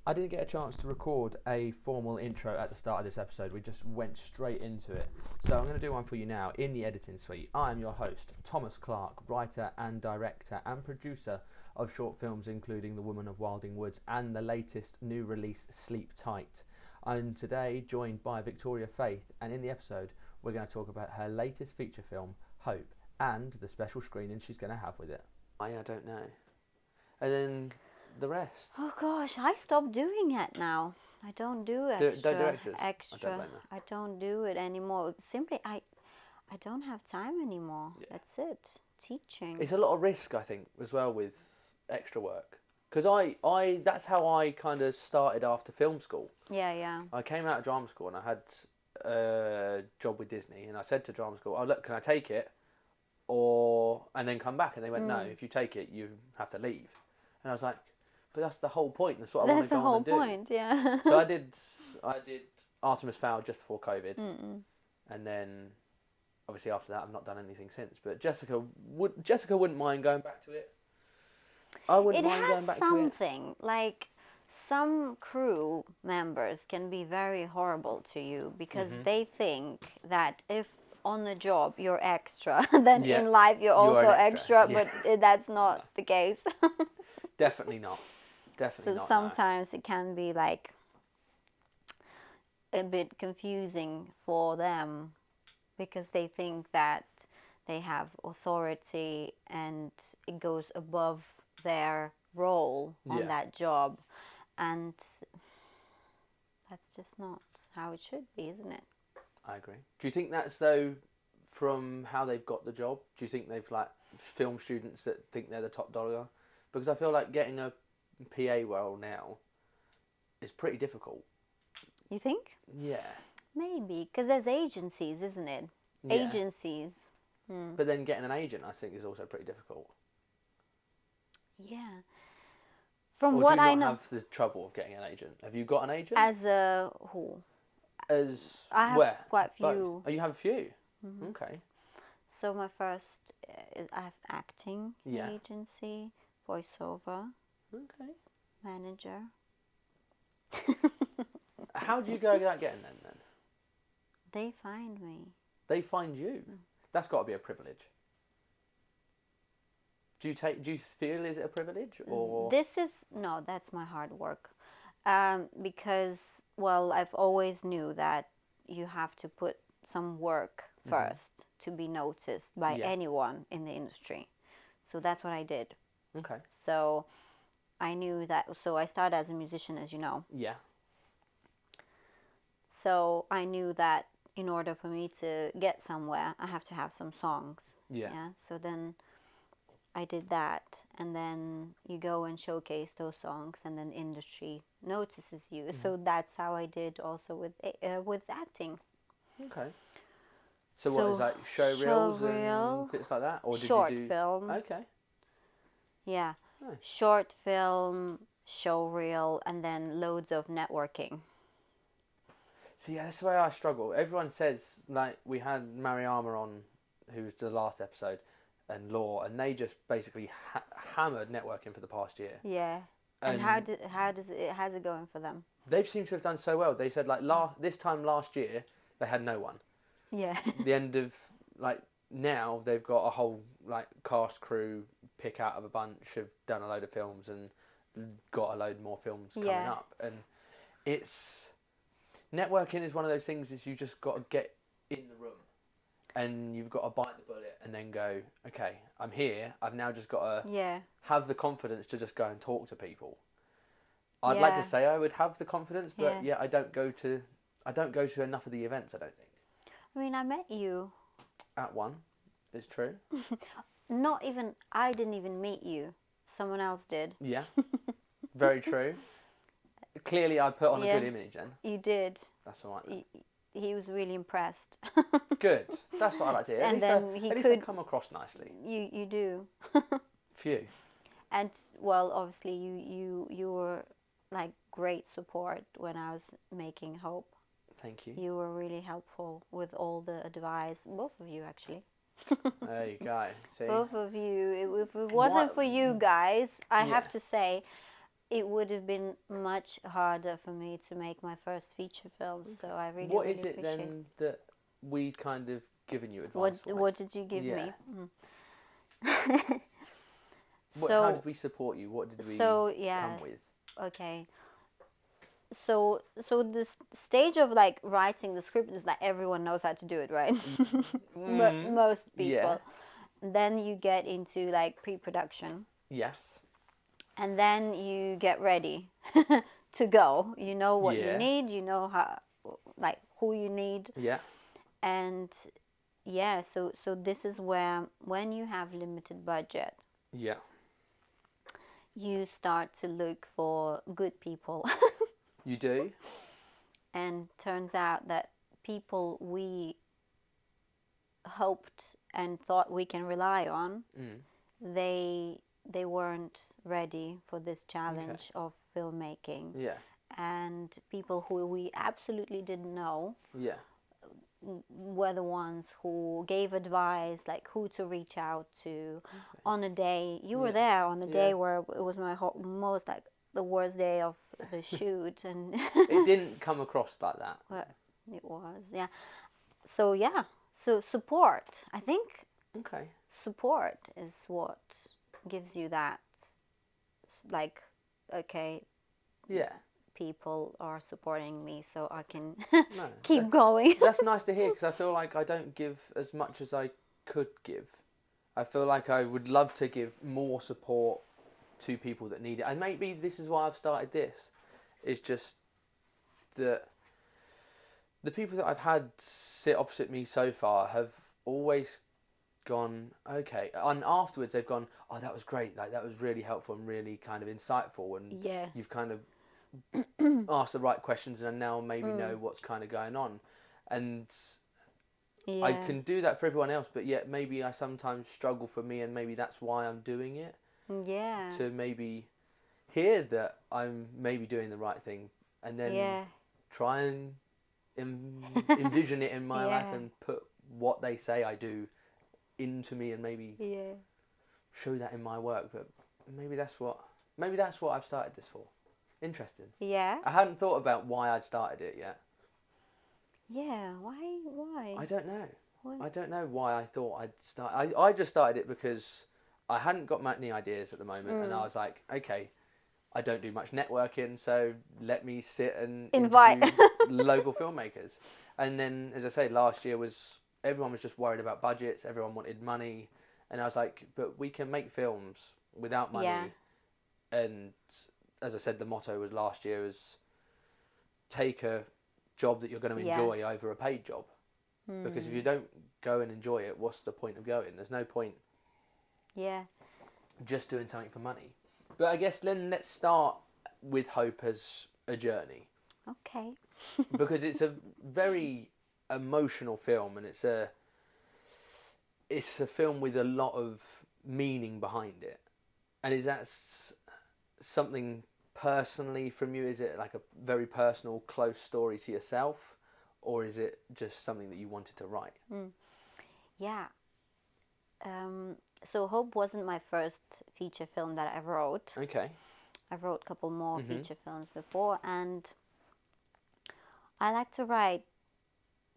I didn't get a chance to record a formal intro at the start of this episode. We just went straight into it. So I'm going to do one for you now in the editing suite. I am your host, Thomas Clark, writer and director and producer of short films including The Woman of Wilding Woods and the latest new release, Sleep Tight. I'm today joined by Viktorija Faith, and in the episode we're going to talk about her latest feature film, Hope, and the special screening she's going to have with it. I don't know. And then the rest. Oh gosh, I stopped doing it now. I don't do extra. Don't do extras. Extra. I don't blame her. I don't do it anymore. Simply, I don't have time anymore. Yeah. That's it. Teaching. It's a lot of risk, I think, as well with extra work. Because I that's how I kind of started after film school. Yeah. I came out of drama school and I had a job with Disney, and I said to drama school, "Oh look, can I take it, and then come back?" And they went, "No, if you take it, you have to leave." And I was like, "But that's the whole point. That's what I want to go on and do." That's the whole point, yeah. So I did Artemis Fowl just before COVID, and then obviously after that I've not done anything since. But Jessica wouldn't mind going back to it. I wouldn't mind going back to it. It has something like some crew members can be very horrible to you because they think that if on the job you're extra, then in life you're also extra, but that's not the case. Definitely not. Definitely not. So sometimes it can be like a bit confusing for them because they think that they have authority and it goes above their role on that job, and that's just not how it should be, isn't it? I agree. Do you think that's though from how they've got the job? Do you think they've like film students that think they're the top dollar? Because I feel like getting a PA role now is pretty difficult. You think? Yeah. Maybe, because there's agencies, isn't it? Yeah. Agencies. But then getting an agent, I think, is also pretty difficult. Yeah. From or what do you I not know, have the trouble of getting an agent? Have you got an agent? as a who? As I have where? quite a Both? few. Oh, you have a few. Okay. So my first, I have acting agency, voiceover, manager. How do you go about getting them then? They find me. They find you. That's got to be a privilege. Do you feel is it a privilege or? That's my hard work, because I've always knew that you have to put some work first to be noticed by anyone in the industry. So that's what I did. Okay. So I knew that. So I started as a musician, as you know. Yeah. So I knew that in order for me to get somewhere, I have to have some songs. Yeah. So then I did that, and then you go and showcase those songs, and then industry notices you. So that's how I did also with acting. Okay. So what is like show reels and bits like that, or did short you do film? Okay. Yeah. Nice. Short film, show reel, and then loads of networking. See, that's the way I struggle. Everyone says, like, we had Mariama on, who was the last episode, and Law, and they just basically hammered networking for the past year. Yeah. And how's it going for them? They seem to have done so well. They said like this time last year they had no one. Yeah. The end of like now they've got a whole like cast crew pick out of a bunch, have done a load of films and got a load more films coming up, and it's networking is one of those things is you just got to get in the room and you've got to bite the bullet and then go, okay, I'm here. I've now just got to have the confidence to just go and talk to people. I'd like to say I would have the confidence, but I don't go to enough of the events, I don't think. I mean, I met you. At one, it's true. I didn't even meet you. Someone else did. Yeah, very true. Clearly, I put on a good image then. You did. That's all right. He was really impressed. Good. That's what I like to hear. And then he could come across nicely. You do. Phew. And obviously you were like great support when I was making Hope. Thank you. You were really helpful with all the advice. Both of you, actually. There you go. See? Both of you. If it wasn't for you guys, I have to say, it would have been much harder for me to make my first feature film. So I really, What really is it appreciate. then that we kind of given you advice? What did you give Yeah. me? How did we support you? What did we come with? Okay. So the stage of like writing the script is like everyone knows how to do it, right? Most people. Yeah. Then you get into like pre-production, Yes. and then you get ready to go. You know what you Yeah. need. You know how, like who you need, Yeah. and yeah. So this is where when you have limited budget, Yeah. you start to look for good people. You do? And turns out that people we hoped and thought we can rely on, they weren't ready for this challenge of filmmaking. Yeah. And people who we absolutely didn't know Yeah. were the ones who gave advice, like who to reach out to. On a day you were there on the day where it was my most like the worst day of the shoot, and It didn't come across like that. Well, it was, yeah. So yeah, so support. I think Okay. support is what gives you that, like, okay, Yeah. people are supporting me, so I can No. keep going. That's nice to hear, because I feel like I don't give as much as I could give. I feel like I would love to give more support to people that need it. And maybe this is why I've started this. It's just that the people that I've had sit opposite me so far have always gone, okay. And afterwards they've gone, oh, that was great. Like, that was really helpful and really kind of insightful. And Yeah. you've kind of asked the right questions and now maybe know what's kind of going on. And Yeah. I can do that for everyone else, but yet maybe I sometimes struggle for me, and maybe that's why I'm doing it. Yeah. To maybe hear that I'm maybe doing the right thing, and then try and envision it in my life and put what they say I do into me, and maybe show that in my work. But maybe that's what I've started this for. Interesting. Yeah. I hadn't thought about why I'd started it yet. Yeah. Why? I don't know. What? I don't know why I thought I'd start. I just started it because I hadn't got many ideas at the moment, and I was like, okay, I don't do much networking, so let me sit and Invite interview local filmmakers. And then, as I say, last year everyone was just worried about budgets, everyone wanted money, and I was like, but we can make films without money. Yeah. And as I said, the motto was last year was take a job that you're going to enjoy over a paid job. Because if you don't go and enjoy it, what's the point of going? There's no point just doing something for money. But I guess then let's start with Hope as a journey. Okay. Because it's a very emotional film, and it's a film with a lot of meaning behind it. And is that something personally from you? Is it like a very personal, close story to yourself? Or is it just something that you wanted to write? Yeah. So Hope wasn't my first feature film that I wrote. Okay. I wrote a couple more feature films before, and I like to write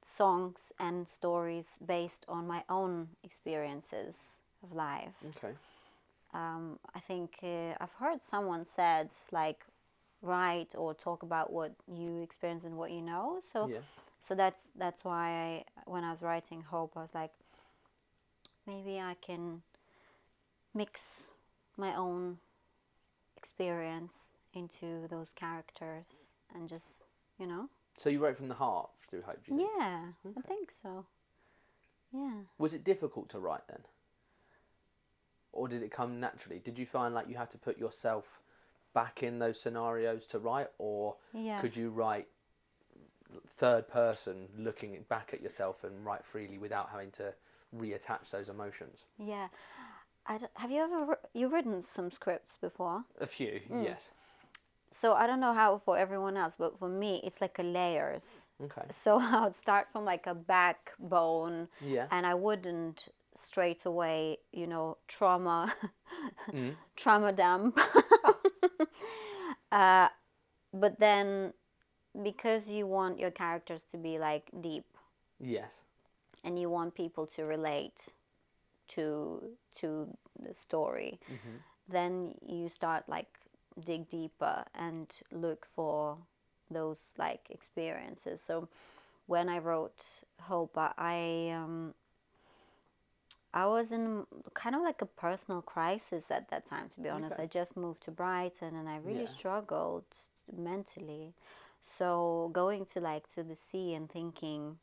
songs and stories based on my own experiences of life. Okay. I think I've heard someone said, like, write or talk about what you experience and what you know. So that's why when I was writing Hope, I was like, maybe I can mix my own experience into those characters and just, So you wrote from the heart through Hope, do you think? Yeah, okay. I think so. Yeah. Was it difficult to write then? Or did it come naturally? Did you find like you had to put yourself back in those scenarios to write? Or could you write third person looking back at yourself and write freely without having to reattach those emotions? Yeah. Have you ever you've written some scripts before? A few, yes. So I don't know how for everyone else, but for me, it's like a layers. Okay. So I would start from like a backbone, and I wouldn't straight away, trauma dump. But then, because you want your characters to be like deep, Yes. and you want people to relate to the story, then you start like dig deeper and look for those like experiences. So when I wrote Hope, I was in kind of like a personal crisis at that time, to be honest. Okay. I just moved to Brighton and I really Yeah. struggled mentally. So going to like to the sea and thinking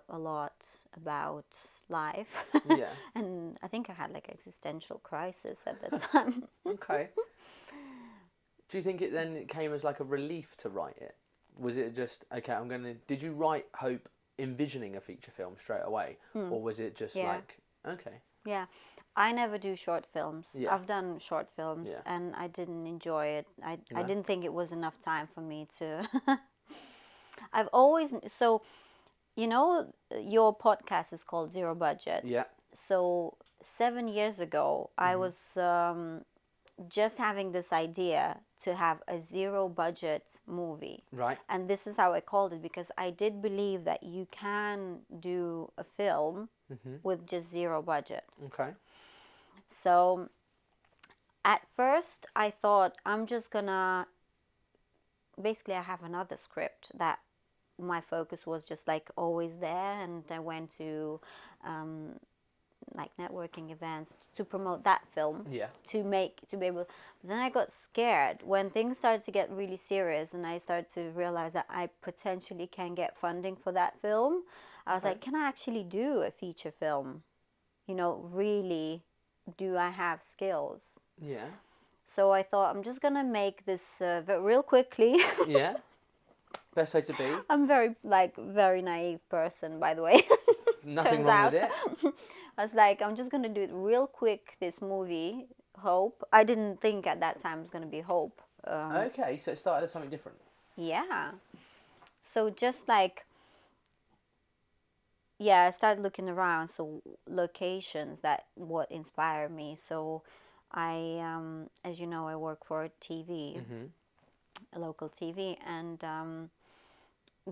a lot about life. Yeah. And I think I had like existential crisis at that time. Okay. Do you think it came as like a relief to write it? Was it just, okay, did you write Hope envisioning a feature film straight away? Or was it just Yeah. like, okay, Yeah, I never do short films. yeah, I've done short films yeah, and I didn't enjoy it. I no, didn't think it was enough time for me to. I've always, so, your podcast is called Zero Budget. yeah, So 7 years ago, I was just having this idea to have a zero budget movie. right, And this is how I called it because I did believe that you can do a film with just zero budget. okay, So at first I thought I'm just gonna, basically I have another script that my focus was just like always there, and I went to like networking events to promote that film, yeah, to be able. Then I got scared when things started to get really serious and I started to realize that I potentially can get funding for that film. I was okay, like, can I actually do a feature film? Really, do I have skills? yeah, So I thought I'm just gonna make this real quickly. yeah, best way to be, I'm very naive person, by the way. nothing Turns wrong out. with it, I was like, I'm just gonna do it real quick. This movie, Hope. I didn't think at that time it was gonna be Hope. okay, so it started as something different, Yeah. So just like, yeah, I started looking around. So locations that what inspire me. So I, as you know, I work for TV, a local TV, and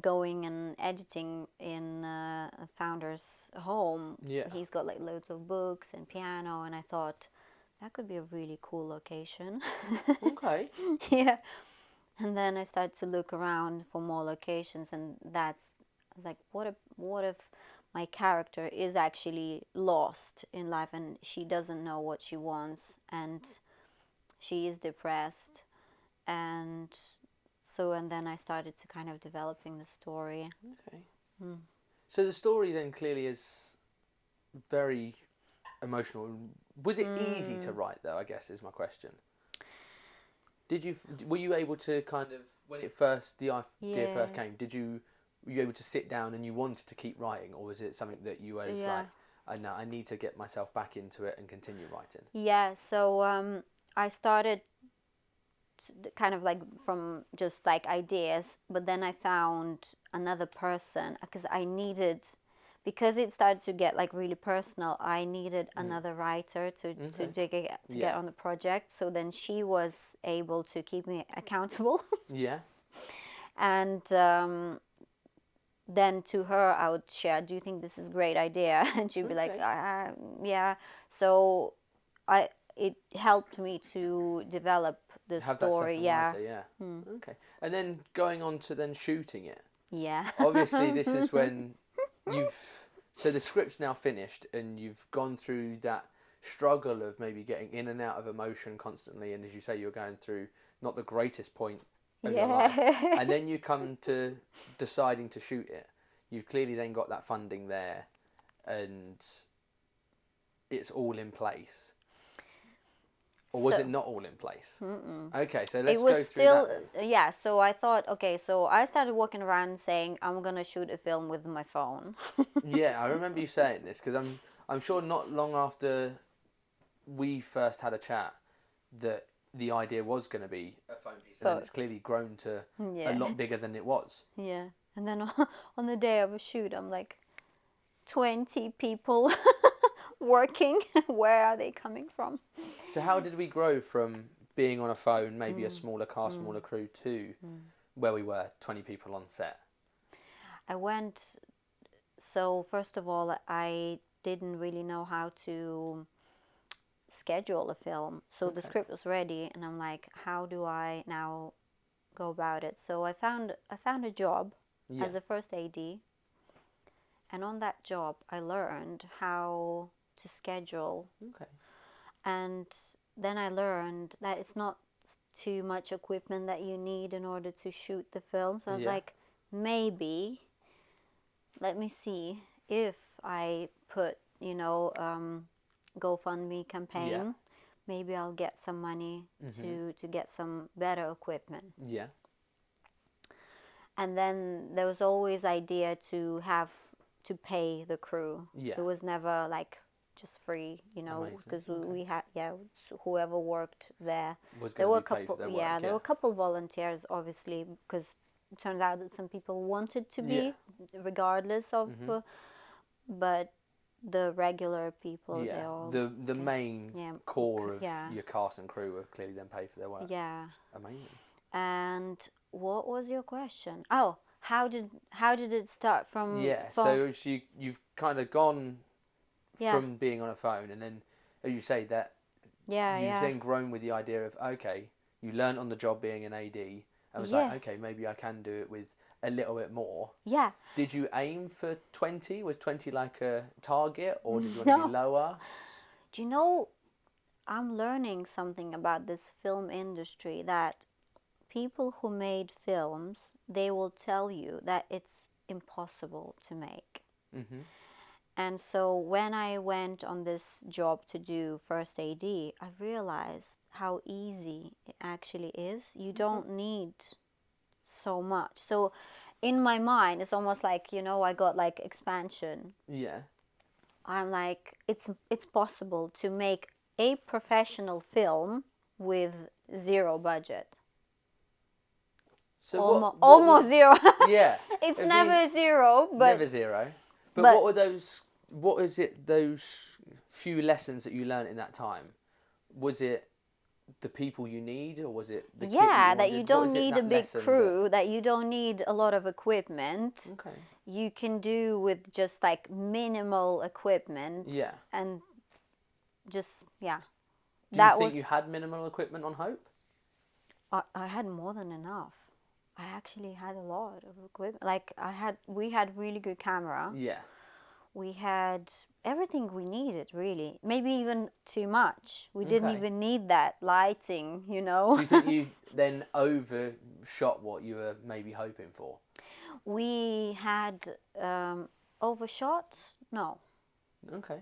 going and editing in a founder's home. yeah, He's got like loads of books and piano, and I thought that could be a really cool location. okay, Yeah. And then I started to look around for more locations, and I was like, what if my character is actually lost in life and she doesn't know what she wants and she is depressed, and and then I started to kind of developing the story. okay. So the story then clearly is very emotional. Was it easy to write though, I guess is my question. Were you able to kind of, when the idea Yeah. first came, were you able to sit down and you wanted to keep writing, or was it something that you was Yeah. like, I know I need to get myself back into it and continue writing? Yeah, so I started kind of like from just like ideas, but then I found another person because because it started to get like really personal, I needed another writer to get Yeah. on the project. So then she was able to keep me accountable. Yeah. And then to her I would share, do you think this is a great idea? And she'd be like, Okay. yeah. So it helped me to develop the Have story. that second Yeah. writer, yeah. Okay. And then going on to then shooting it. Yeah. Obviously, this is when so the script's now finished and you've gone through that struggle of maybe getting in and out of emotion constantly, and as you say, you're going through not the greatest point of your life, and then you come to deciding to shoot it. You've clearly then got that funding there, and it's all in place. Or was it not all in place? Okay, so let's go through that then. Yeah, so I thought, okay, so I started walking around saying I'm gonna shoot a film with my phone. Yeah, I remember you saying this because I'm sure not long after we first had a chat that the idea was going to be a phone piece, and then it's clearly grown to a lot bigger than it was. Yeah, and then on the day of a shoot, I'm like, 20 people working. Where are they coming from? So how did we grow from being on a phone, maybe a smaller cast, smaller crew, to where we were 20 people on set? I went. So first of all, I didn't really know how to schedule a film. So the script was ready, and I'm like, how do I now go about it? So I found a job as a first AD, and on that job I learned how to schedule. And then I learned that it's not too much equipment that you need in order to shoot the film. So I was like, maybe let me see if I put, GoFundMe campaign, maybe I'll get some money to get some better equipment. Yeah. And then there was always idea to have to pay the crew. Yeah. It was never like just free, because we had whoever worked there. There were a couple, there were a couple volunteers, obviously, because it turns out that some people wanted to be, regardless of, but the regular people, they all the main core of your cast and crew were clearly then paid for their work. Yeah. Amazing. And what was your question? Oh, how did it start from? So you've kind of gone from being on a phone, and then, as you say, that you've then grown with the idea of, okay, you learned on the job being an AD, and was like, okay, maybe I can do it with a little bit more. Yeah. Did you aim for 20? Was 20 like a target, or did you want to be lower? Do you know, I'm learning something about this film industry, that people who made films, they will tell you that it's impossible to make. And so when I went on this job to do first AD, I realized how easy it actually is. You don't need so much. So in my mind, it's almost like, I got like expansion. Yeah. I'm like, it's possible to make a professional film with zero budget. So almost zero. Yeah. It's never zero, but never zero. But what were those? What is it? Those few lessons that you learned in that time? Was it the people you need, or was it the kit that you don't need a big crew, that you don't need a lot of equipment. Okay. You can do with just like minimal equipment. Yeah. And just Do you think you had minimal equipment on Hope? I had more than enough. I actually had a lot of equipment. Like we had really good camera. Yeah. We had everything we needed, really. Maybe even too much. We didn't even need that lighting, Do you think you then overshot what you were maybe hoping for? We had overshot? No. Okay.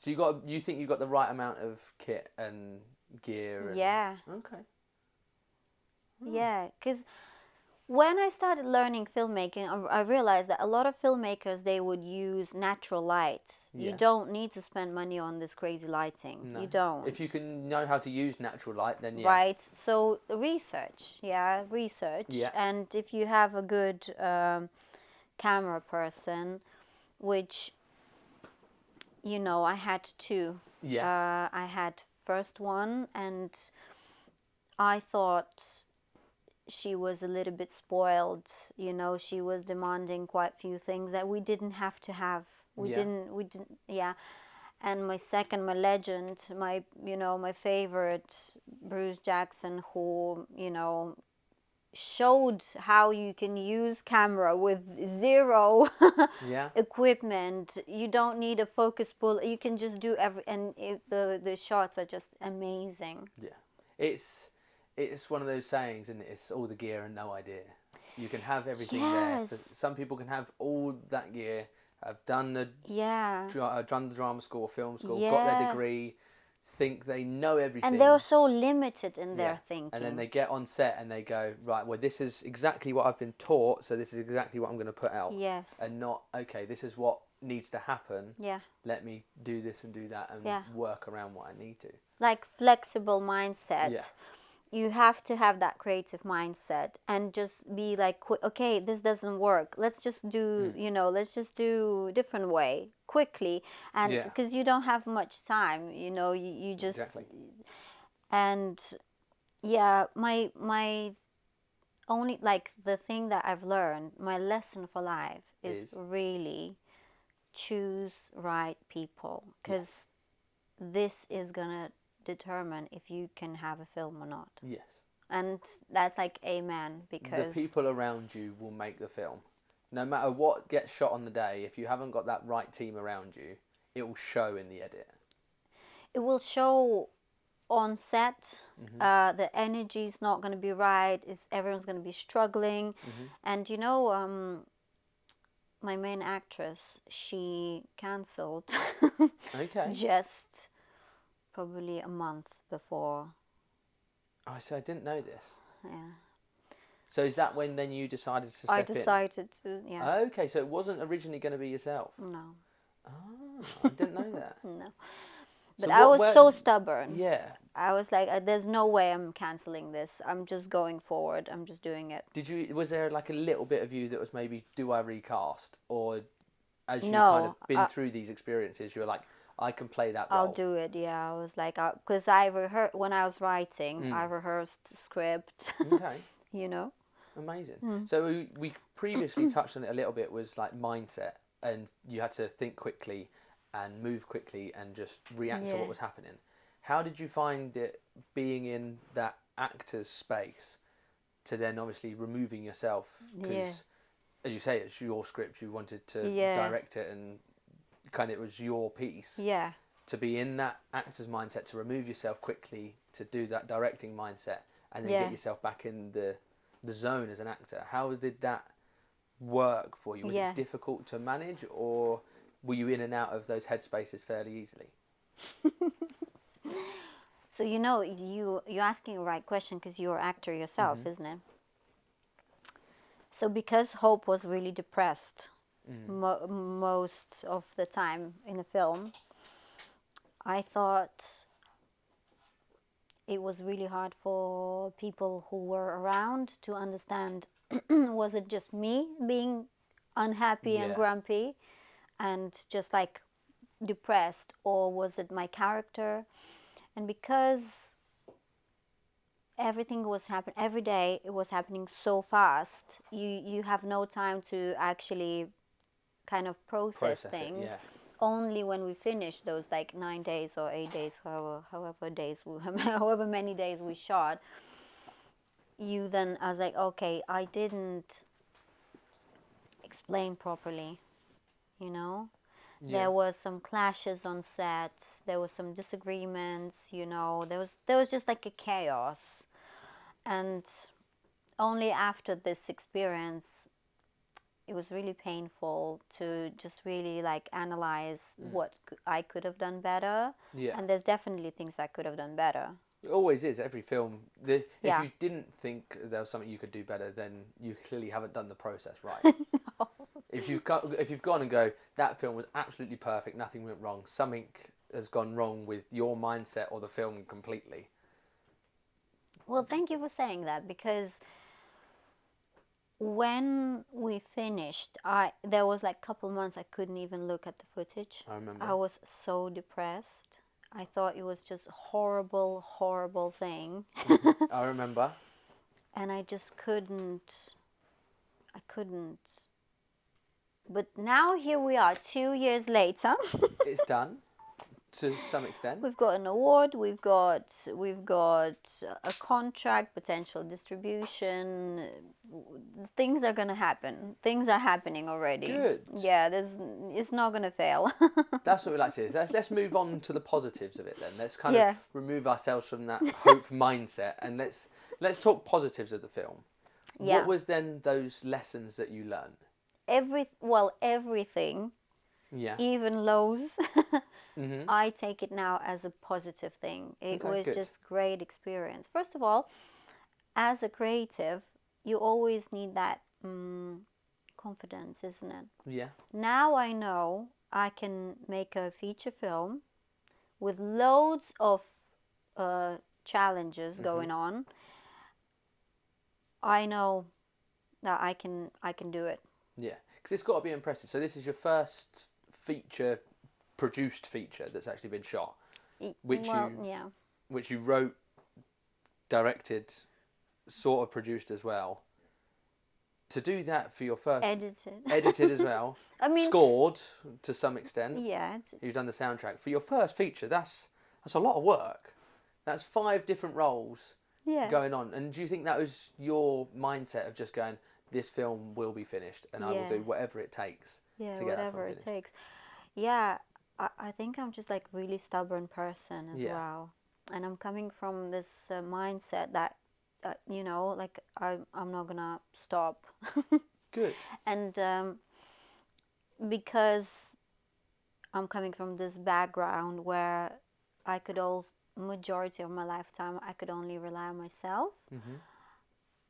So you think you got the right amount of kit and gear? Yeah. Okay. Yeah, because when I started learning filmmaking, I realized that a lot of filmmakers, they would use natural lights. You don't need to spend money on this crazy lighting. No. You don't. If you can know how to use natural light, then Right. So research. Research. Yeah. And if you have a good camera person, which, I had two. Yes. I had first one, and I thought she was a little bit spoiled. She was demanding quite a few things that we didn't have to have. We didn't. And my second, my legend, my favorite, Bruce Jackson, who showed how you can use camera with zero equipment. You don't need a focus pull. You can just do the shots are just amazing. Yeah, it's one of those sayings, and it's all the gear and no idea. You can have everything there. Some people can have all that gear, have done the drama school or film school, got their degree, think they know everything. And they're so limited in their thinking. And then they get on set and they go, right, well, this is exactly what I've been taught, so this is exactly what I'm going to put out. Yes. And not, okay, this is what needs to happen. Yeah. Let me do this and do that and work around what I need to. Like flexible mindset. Yeah. You have to have that creative mindset and just be like, okay, this doesn't work. Let's just do, let's just do a different way quickly. And because you don't have much time, you just, and Yeah, my only, like, the thing that I've learned, my lesson for life is Is really choose right people, yes, because this is gonna determine if you can have a film or not. yes. And that's like amen, The because people around you will make the film. No matter what gets shot on the day, if you haven't got that right team around you, it will show in the edit. it will show on set. Hmm. The energy is not going to be right. Is everyone's going to be struggling. Hmm. And you know, my main actress, she cancelled Okay. just probably a month before. Oh, so I didn't know this. Yeah, So is that when then you decided to I step in? decided to. Yeah, Okay, so it wasn't originally going to be yourself. no, Oh, I didn't know that. no. But So I what? was Where? so stubborn. Yeah. I was like, there's no way I'm canceling this. I'm just going forward. I'm just doing it. Did you? Was there like a little bit of you that was maybe, do I recast? Or as you kind of No, been through these experiences, you're like, I can play that I'll role. do it. Yeah, I was like, because I rehearsed when I was writing. I Mm. rehearsed script. Okay. You know. Amazing. Mm. So we previously touched on it a little bit, was like mindset, and you had to think quickly and move quickly and just react to Yeah. what was happening. How did you find it being in that actor's space to then obviously removing yourself? Yeah. Because as you say, it's your script, you wanted to Yeah. direct it, and kind of it was your piece. Yeah. To be in that actor's mindset, to remove yourself quickly, to do that directing mindset, and then Yeah. get yourself back in the zone as an actor. How did that work for you? Was Yeah. it difficult to manage, or were you in and out of those headspaces fairly easily? So you know, you're asking the right question because you're an actor yourself, Hmm. isn't it? So because Hope was really depressed Mm. most of the time in the film, I thought it was really hard for people who were around to understand, was it just me being unhappy and Yeah. grumpy and just like depressed, or was it my character? And because everything was happening every day, it was happening so fast, you have no time to actually kind of process Process it. things. Yeah. Only when we finish those like 9 days or 8 days, however many days we shot, you then, I was like, okay, I didn't explain properly, you know. Yeah. There was some clashes on sets, there was some disagreements, you know, there was just like a chaos. And only after this experience, it was really painful to just really like analyze Mm. what I could have done better. Yeah. And there's definitely things I could have done better. It always is. Every film. If Yeah. you didn't think there was something you could do better, then you clearly haven't done the process right. No. If you've gone and go, that film was absolutely perfect, nothing went wrong, something has gone wrong with your mindset or the film completely. Well, thank you for saying that, because when we finished, I there was like a couple months I couldn't even look at the footage. I I remember. was so depressed. I thought it was just horrible, horrible thing. Hmm. I remember. And I just couldn't. I couldn't. But now here we are, 2 years later. It's done to some extent. We've got an award. We've got a contract, potential distribution. Things are gonna happen. Things are happening already. Good. Yeah, it's not gonna fail. That's what we like to hear. Let's move on to the positives of it then. Let's kind of Yeah. remove ourselves from that hope mindset, and let's talk positives of the film. What Yeah. was then those lessons that you learned? Everything, Yeah. even lows, Mhm. I take it now as a positive thing. It Okay. was Good. just great experience. First of all, as a creative, you always need that confidence, isn't it? Yeah. Now I know I can make a feature film with loads of challenges going on. I know that I can do it. Yeah. Because it's got to be impressive. So this is your first produced feature that's actually been shot, which Well, you yeah. which you wrote directed, sort of produced as well. To do that for your first... Edited as well. I mean, scored to some extent. Yeah. You've done the soundtrack. For your first feature, that's a lot of work. That's 5 different roles going on. And do you think that was your mindset of just going, this film will be finished and I will do whatever it takes to get whatever it takes. Yeah, I think I'm just like really stubborn person as well. And I'm coming from this mindset that, you know, like I'm not gonna stop. Good. And because I'm coming from this background where I could majority of my lifetime I could only rely on myself. Mm-hmm.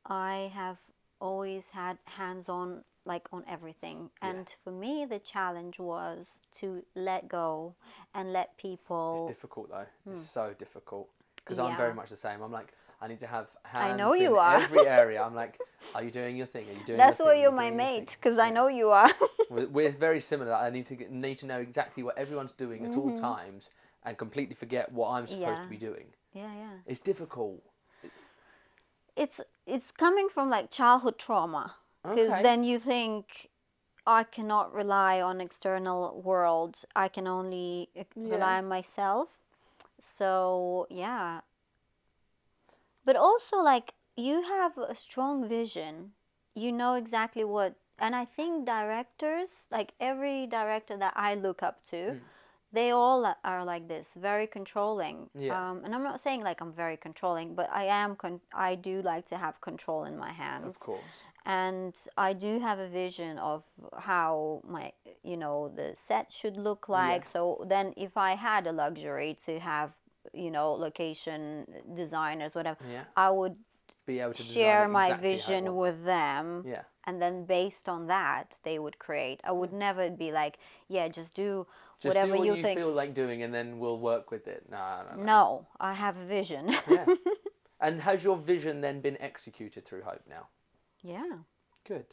I have always had hands-on, like on everything. And for me the challenge was to let go and let people... It's difficult though. It's so difficult. Because I'm very much the same. I'm like, I need to have hands I know in you are. every area. I'm like, are you doing your thing? Are you doing That's your why thing? you're my mate, because I know you are. We're very similar. I need to know exactly what everyone's doing at all times and completely forget what I'm supposed to be doing. Yeah. It's difficult. It's coming from like childhood trauma, because then you think, I cannot rely on external world. I can only rely on myself. So yeah. But also, like, you have a strong vision. You know exactly what, and I think directors, like every director that I look up to, they all are like this, very controlling. And I'm not saying like I'm very controlling, but I do like to have control in my hands. Of course. And I do have a vision of how the set should look like. So then if I had a luxury to have, location designers, whatever, I would be able to share my vision with them. And then based on that, they would create. I would never be like, just do whatever do what you think. Feel like doing, and then we'll work with it. No. No, I have a vision. And has your vision then been executed through Hope now? Yeah. Good.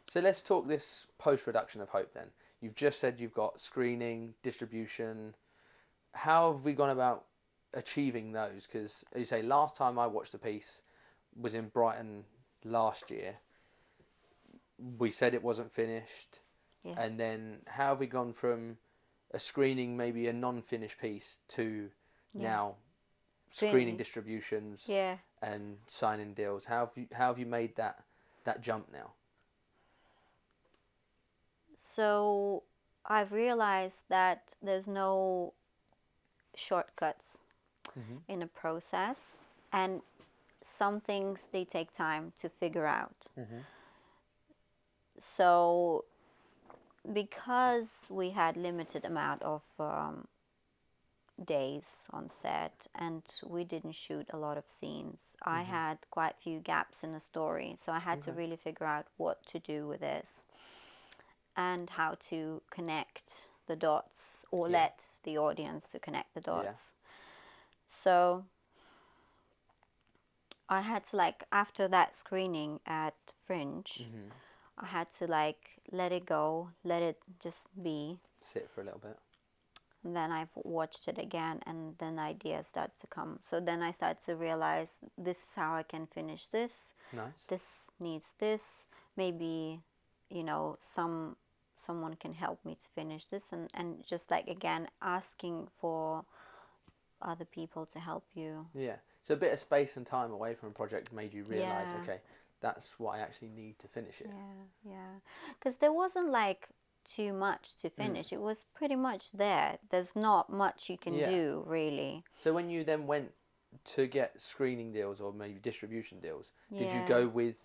So let's talk this post-production of Hope then. You've just said you've got screening, distribution. How have we gone about achieving those? Because as you say, last time I watched the piece was in Brighton last year. We said it wasn't finished. And then how have we gone from a screening, maybe a non-finished piece, to now screening distributions and signing deals? How have you made that jump now? So I've realized that there's no shortcuts in a process, and some things they take time to figure out. So because we had limited amount of days on set and we didn't shoot a lot of scenes, I had quite a few gaps in the story, so I had to really figure out what to do with this and how to connect the dots, or let the audience to connect the dots. So I had to, like, after that screening at Fringe, I had to like let it go, let it just be. Sit for a little bit. And then I've watched it again, and then ideas start to come. So then I start to realize, this is how I can finish this. Nice. This needs this. Maybe, someone can help me to finish this, and just like, again, asking for other people to help you. Yeah. So a bit of space and time away from a project made you realise, okay, that's what I actually need to finish it. Yeah. Because there wasn't like too much to finish. It was pretty much there. There's not much you can do, really. So when you then went to get screening deals or maybe distribution deals, did you go with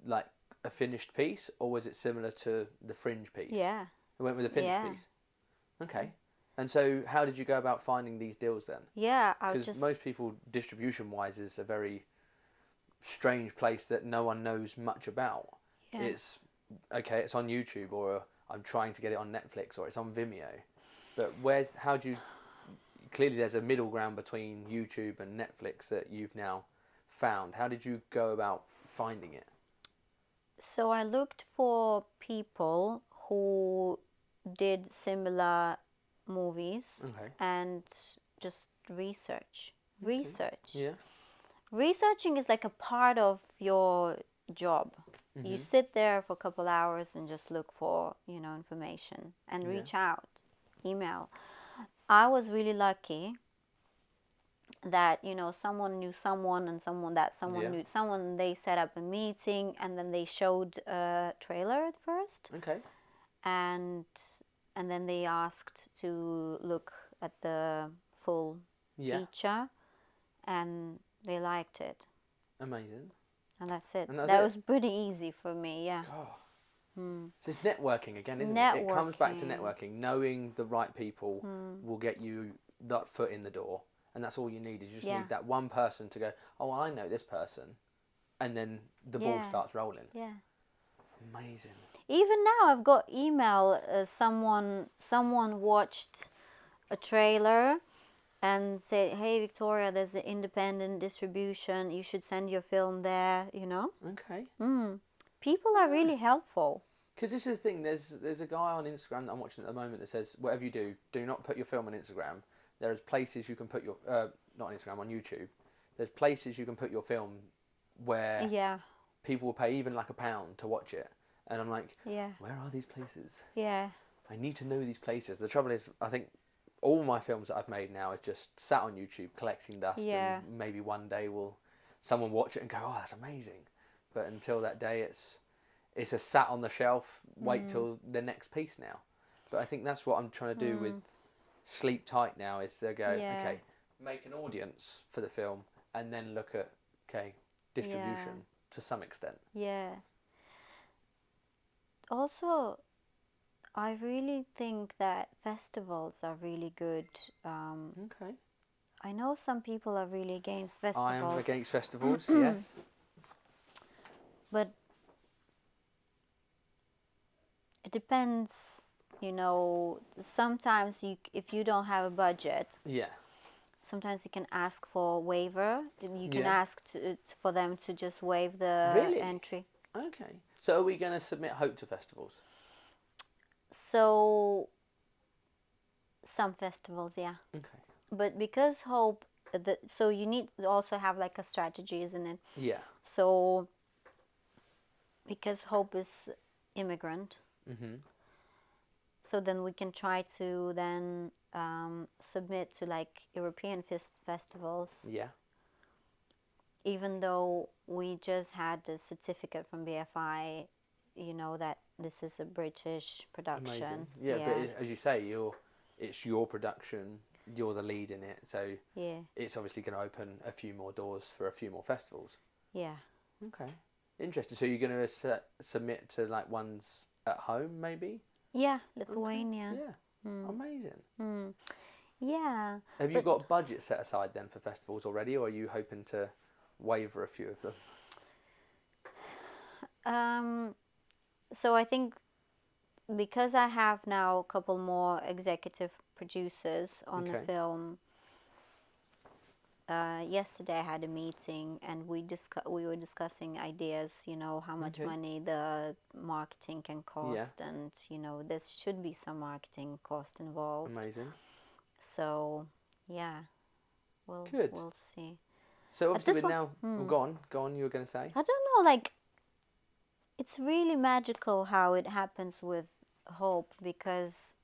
like a finished piece, or was it similar to the Fringe piece? Yeah. It went with a finished piece. Okay. And so how did you go about finding these deals then? Yeah, because most people, distribution-wise, is a very strange place that no one knows much about. It's okay, it's on YouTube, or I'm trying to get it on Netflix, or it's on Vimeo. But clearly there's a middle ground between YouTube and Netflix that you've now found. How did you go about finding it? So I looked for people who did similar movies and just research. Yeah. researching is like a part of your job. You sit there for a couple hours and just look for, information and reach out, email. I was really lucky that, someone knew someone and someone knew someone. They set up a meeting and then they showed a trailer at first. Okay. And then they asked to look at the full feature, and they liked it. Amazing. And that's it. And that was pretty easy for me, yeah. Oh. So it's networking again, isn't it? It comes back to networking. Knowing the right people will get you that foot in the door. And that's all you need, is you just need that one person to go, oh, I know this person. And then the ball starts rolling. Yeah. Amazing. Even now I've got email, someone watched a trailer and said, hey, Victoria, there's an independent distribution. You should send your film there, Okay. People are really helpful. Because this is the thing, there's a guy on Instagram that I'm watching at the moment that says, whatever you do not put your film on Instagram. There's places you can put your, not on Instagram, on YouTube. There's places you can put your film where people will pay even like £1 to watch it. And I'm like, where are these places? Yeah. I need to know these places. The trouble is, I think all my films that I've made now is just sat on YouTube collecting dust. And maybe one day will someone watch it and go, oh, that's amazing. But until that day, it's a sat on the shelf, wait till the next piece now. But I think that's what I'm trying to do with Sleep Tight now, is to go, okay, make an audience for the film and then look at, distribution to some extent. Yeah. Also, I really think that festivals are really good. Okay. I know some people are really against festivals. I am against festivals, yes. But it depends, sometimes if you don't have a budget, sometimes you can ask for a waiver. You can ask for them to just waive the entry. Okay. So are we going to submit Hope to festivals? So, some festivals, yeah. Okay. But because Hope, so you need to also have like a strategy, isn't it? Yeah. So, because Hope is immigrant, so then we can try to then submit to like European festivals. Yeah. Even though we just had the certificate from BFI, that this is a British production. Amazing. Yeah, but as you say, it's your production, you're the lead in it, so it's obviously going to open a few more doors for a few more festivals. Yeah. Okay. Interesting. So you're going to submit to like ones at home, maybe? Yeah, Lithuania. Okay. Yeah. Amazing. Yeah. Have you got budget set aside then for festivals already, or are you hoping to waiver a few of them? So I think because I have now a couple more executive producers on the film, yesterday I had a meeting and we were discussing ideas, how much money the marketing can cost, and there should be some marketing cost involved. Amazing. So we'll see. So obviously we're now go on, you were going to say? I don't know, like, it's really magical how it happens with Hope, because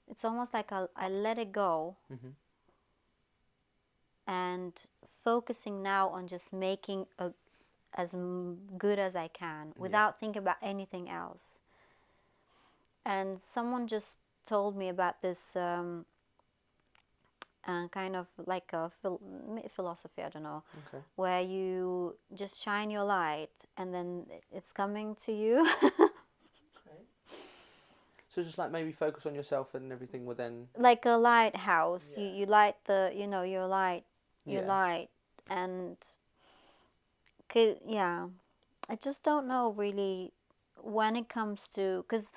it's almost like I let it go and focusing now on just making as good as I can without thinking about anything else. And someone just told me about this kind of like a philosophy, I don't know, where you just shine your light and then it's coming to you. So just like maybe focus on yourself and everything will then... Like a lighthouse. You light your light, and I just don't know really when it comes to, because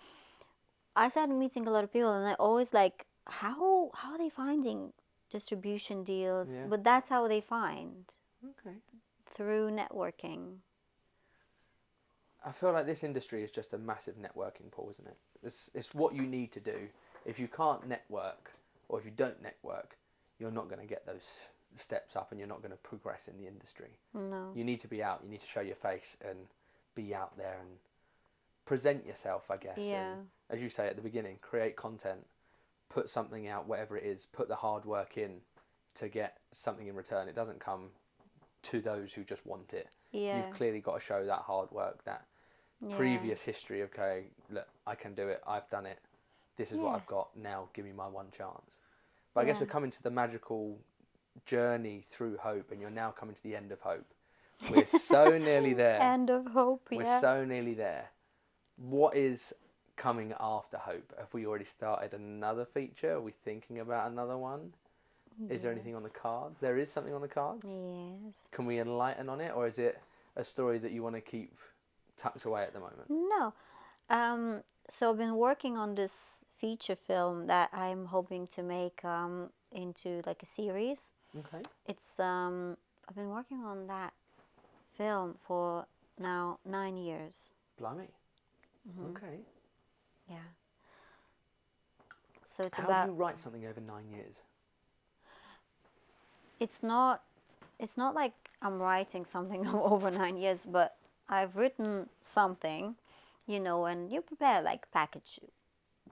I started meeting a lot of people and I always like, how are they finding distribution deals? But that's how they find. Through networking. I feel like this industry is just a massive networking pool, isn't it? It's what you need to do. If you can't network, or if you don't network, you're not going to get those steps up and you're not going to progress in the industry. No. You need to be out. You need to show your face and be out there and present yourself, I guess. Yeah. And, as you say at the beginning, create content, put something out, whatever it is, put the hard work in to get something in return. It doesn't come to those who just want it. Yeah. You've clearly got to show that hard work, that previous history of, okay, look, I can do it, I've done it, this is what I've got, now give me my one chance. But I guess we're coming to the magical journey through hope, and you're now coming to the end of hope. We're so nearly there. End of hope, We're so nearly there. What is coming after hope? Have we already started another feature? Are we thinking about another one? Is there anything on the cards? There is something on the cards? Yes. Can we enlighten on it, or is it a story that you want to keep tucked away at the moment? No. So I've been working on this feature film that I'm hoping to make into like a series. Okay. It's I've been working on that film for now 9 years. Blimey. Okay. Yeah. So it's How about. do you write something over 9 years? It's not like I'm writing something over 9 years, but I've written something, and you prepare like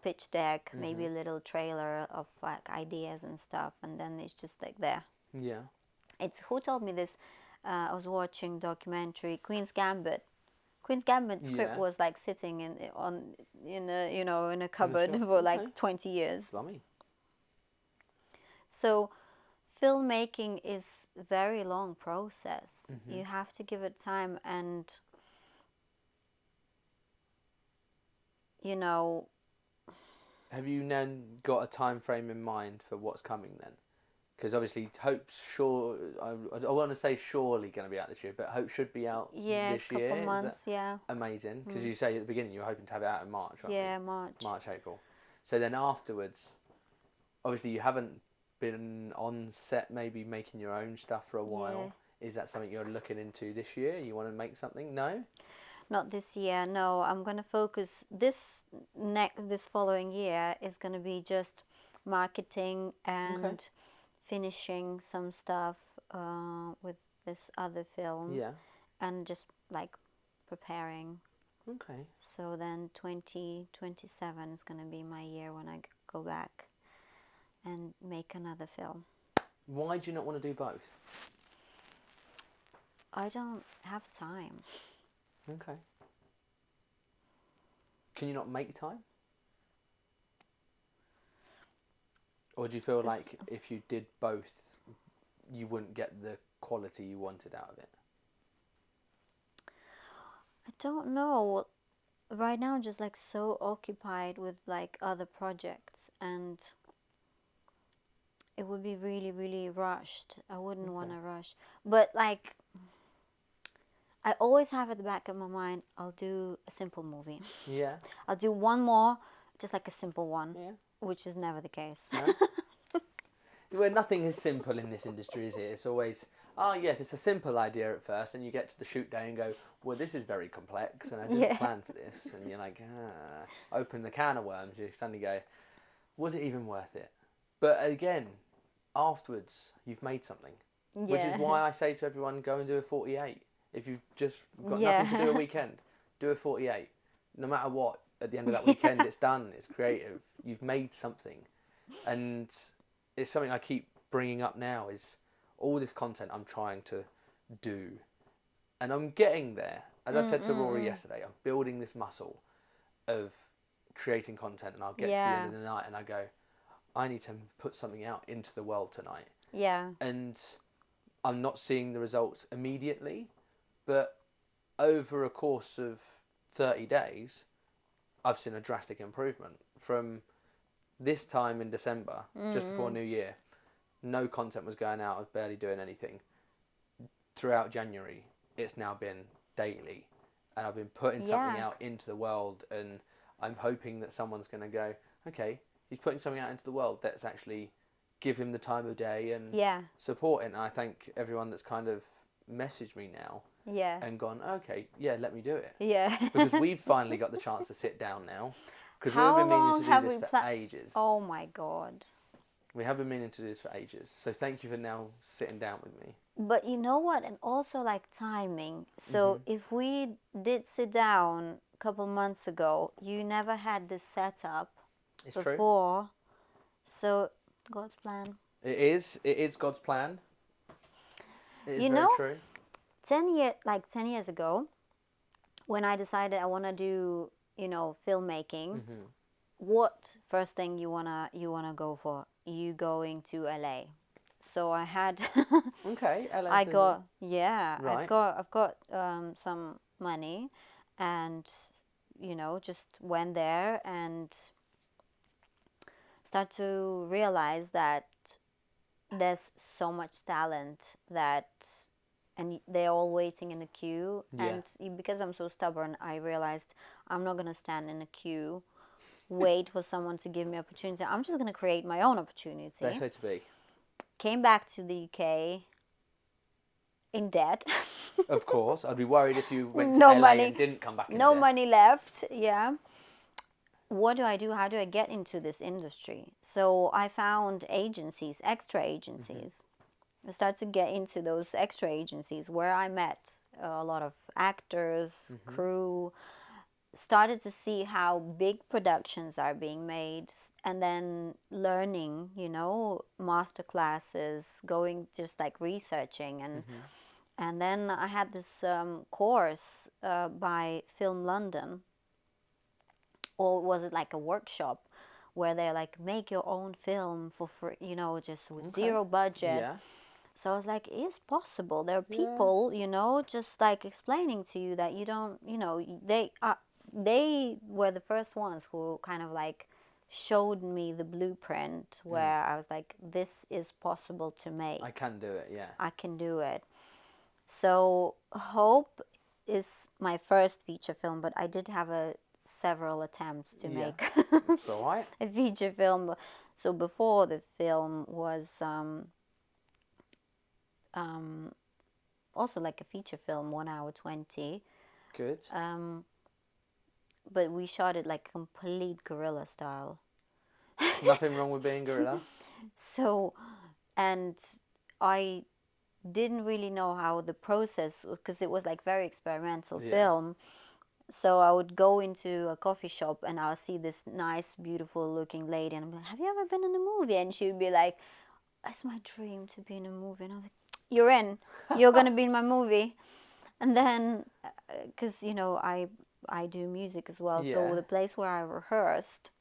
pitch deck, maybe a little trailer of like ideas and stuff, and then it's just like there. Yeah. It's who told me this? I was watching documentary Queen's Gambit. Queen's Gambit script was like sitting in a cupboard for like 20 years. Blimey. So filmmaking is a very long process. You have to give it time, and Have you then got a time frame in mind for what's coming then? Because obviously Hope's I want to say surely going to be out this year, but Hope should be out this year. Yeah, couple months, Amazing. Because you say at the beginning you were hoping to have it out in March, right? Yeah, March. March, April. So then afterwards, obviously you haven't been on set maybe making your own stuff for a while. Yeah. Is that something you're looking into this year? You want to make something? No? Not this year, no. I'm going to focus this following year is going to be just marketing and finishing some stuff with this other film. Yeah. And just like preparing. Okay. So then 2027 is going to be my year when I go back and make another film. Why do you not want to do both? I don't have time. Okay. Can you not make time? Or do you feel like if you did both, you wouldn't get the quality you wanted out of it? I don't know. Right now I'm just like so occupied with like other projects, and it would be really, really rushed. I wouldn't want to rush. But like, I always have at the back of my mind, I'll do a simple movie. Yeah. I'll do one more, just like a simple one. Yeah. Which is never the case. No? Well, nothing is simple in this industry, is it? It's always, yes, it's a simple idea at first, and you get to the shoot day and go, well, this is very complex, and I didn't plan for this. And you're like, open the can of worms, you suddenly go, was it even worth it? But again, afterwards, you've made something. Yeah. Which is why I say to everyone, go and do a 48. If you've just got nothing to do a weekend, do a 48. No matter what, at the end of that weekend, it's done. It's creative. You've made something. And it's something I keep bringing up now is all this content I'm trying to do. And I'm getting there. As I said to Rory yesterday, I'm building this muscle of creating content, and I'll get to the end of the night and I go, I need to put something out into the world tonight. Yeah. And I'm not seeing the results immediately, but over a course of 30 days, I've seen a drastic improvement. From this time in December, just before New Year, no content was going out. I was barely doing anything. Throughout January, it's now been daily, and I've been putting something out into the world, and I'm hoping that someone's going to go, okay, he's putting something out into the world. Let's actually give him the time of day and support it. And I thank everyone that's kind of messaged me now and gone, okay, let me do it. Yeah. Because we've finally got the chance to sit down now. Because we've been meaning to do this for ages. Oh my God. We have been meaning to do this for ages. So thank you for now sitting down with me. But you know what? And also like timing. So if we did sit down a couple months ago, you never had this setup It's before. True. So God's plan. It is. It is God's plan. It is You very know, true. 10 years ago, when I decided I want to do, filmmaking, what first thing you wanna go for? You going to LA? So I had. Okay, LA. I got Right. I've got some money, and just went there and start to realize that there's so much talent and they're all waiting in a queue. Yeah. And because I'm so stubborn, I realized I'm not gonna stand in a queue, wait for someone to give me opportunity. I'm just gonna create my own opportunity. Best way to be. Came back to the UK in debt. Of course, I'd be worried if you went to No LA money. and didn't come back in No debt. money left. Yeah. What do I do? How do I get into this industry? So I found agencies, extra agencies. I started to get into those extra agencies where I met a lot of actors, crew, started to see how big productions are being made, and then learning, master classes, going just like researching. And then I had this course by Film London, or was it like a workshop where they like make your own film for free, just with zero budget. Yeah. So I was like, it's possible. There are people, just like explaining to you that you don't, they were the first ones who kind of like showed me the blueprint where I was like, this is possible to make. I can do it, yeah. I can do it. So Hope is my first feature film, but I did have several attempts to make It's all right. a feature film. So before the film was also like a feature film, 1 hour 20. Good. But we shot it like complete guerrilla style. Nothing wrong with being guerrilla. So, and I didn't really know how the process, because it was like very experimental film. So I would go into a coffee shop and I'll see this nice, beautiful looking lady, and I'm like, have you ever been in a movie? And she would be like, it's my dream to be in a movie. And I was like, you're in. You're going to be in my movie. And then, because, I do music as well. So the place where I rehearsed,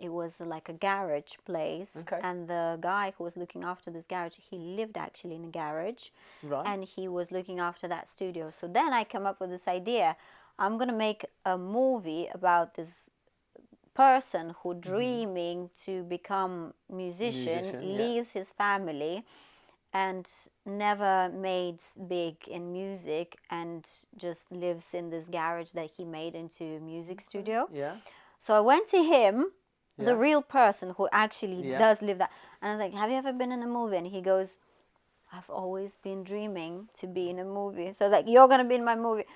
it was like a garage place. Okay. And the guy who was looking after this garage, he lived actually in a garage. Right. And he was looking after that studio. So then I come up with this idea. I'm going to make a movie about this person who dreaming to become musician leaves his family and never made big in music and just lives in this garage that he made into a music studio. Yeah. So I went to him, the real person who actually does live that. And I was like, have you ever been in a movie? And he goes, I've always been dreaming to be in a movie. So I was like, you're going to be in my movie.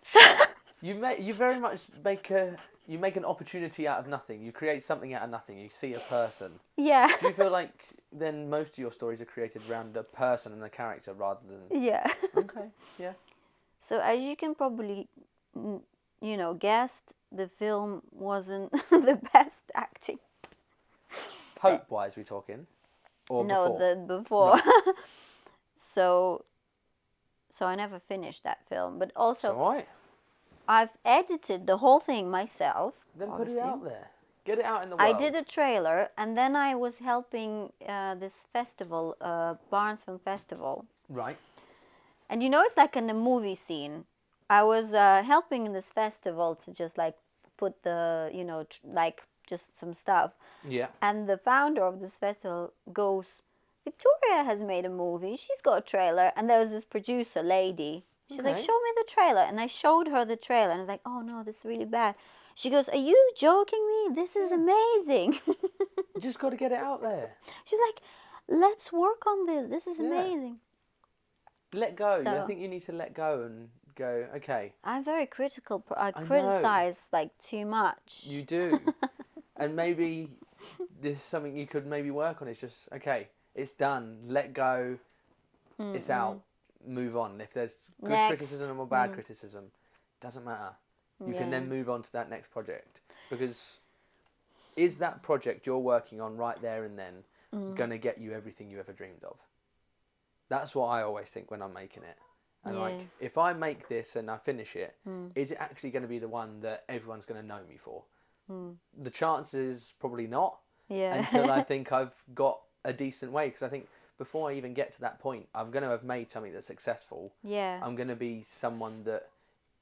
So You very much make an opportunity out of nothing. You create something out of nothing. You see a person. Yeah. Do you feel like then most of your stories are created around a person and a character rather than... Yeah. Okay, yeah. So as you can probably, guess, the film wasn't the best acting. Hope-wise, we talking? Or no, before? the before. Right. So I never finished that film. But also, It's all right. I've edited the whole thing myself. Then obviously. put it out there. Get it out in the world. I did a trailer, and then I was helping this festival, Barnes Film Festival. Right. And it's like in the movie scene. I was helping in this festival to just like put the, like just some stuff. Yeah. And the founder of this festival goes, Viktorija has made a movie. She's got a trailer. And there was this producer lady. She's like, show me the trailer. And I showed her the trailer. And I was like, oh no, this is really bad. She goes, are you joking me? This is amazing. You just got to get it out there. She's like, let's work on this. This is amazing. Let go. So, I think you need to let go and go, okay. I'm very critical. I criticize like too much. You do. And maybe this is something you could maybe work on. It's just, okay, it's done, let go, it's out, move on. If there's good Next. criticism or bad criticism, doesn't matter. You can then move on to that next project. Because is that project you're working on right there and then going to get you everything you ever dreamed of? That's what I always think when I'm making it. And like, if I make this and I finish it, is it actually going to be the one that everyone's going to know me for? The chances probably not. Until I think I've got a decent way. Because I think before I even get to that point, I'm going to have made something that's successful. I'm going to be someone that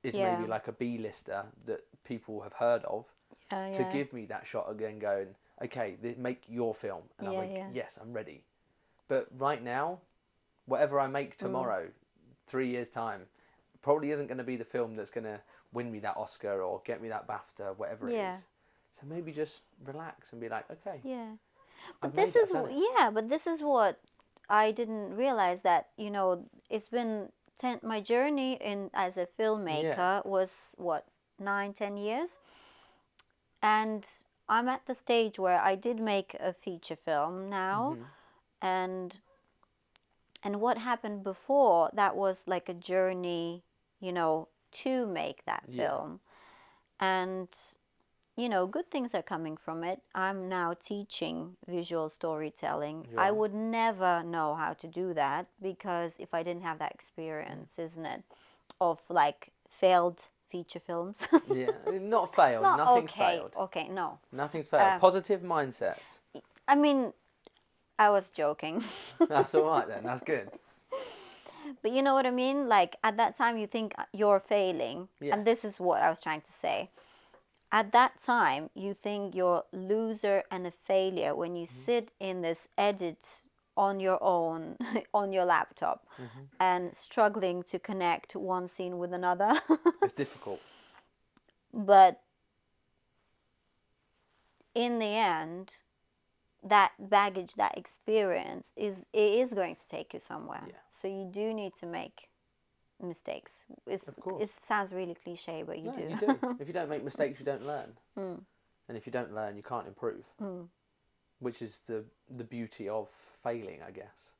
is maybe like a B-lister that people have heard of to give me that shot again going, okay, make your film. And I'm like, yes, I'm ready. But right now, whatever I make tomorrow, 3 years' time, probably isn't going to be the film that's going to win me that Oscar or get me that BAFTA, whatever it is. So maybe just relax and be like, okay. But this is but this is what I didn't realize, that it's been my journey in as a filmmaker was what 9-10 years, and I'm at the stage where I did make a feature film now, and what happened before that was like a journey, to make that film, and good things are coming from it. I'm now teaching visual storytelling. I would never know how to do that because if I didn't have that experience, isn't it, of like failed feature films. Not failed. Nothing's failed. Okay, no. Nothing's failed. Positive mindsets. I mean, I was joking. That's all right then. That's good. But you know what I mean? Like at that time you think you're failing. And this is what I was trying to say. At that time, you think you're a loser and a failure when you sit in this edit on your own, on your laptop, and struggling to connect one scene with another. It's difficult. But in the end, that baggage, that experience, is going to take you somewhere. So you do need to make mistakes. It sounds really cliche, but you do. You do. If you don't make mistakes, you don't learn. And if you don't learn, you can't improve. Which is the beauty of failing, I guess.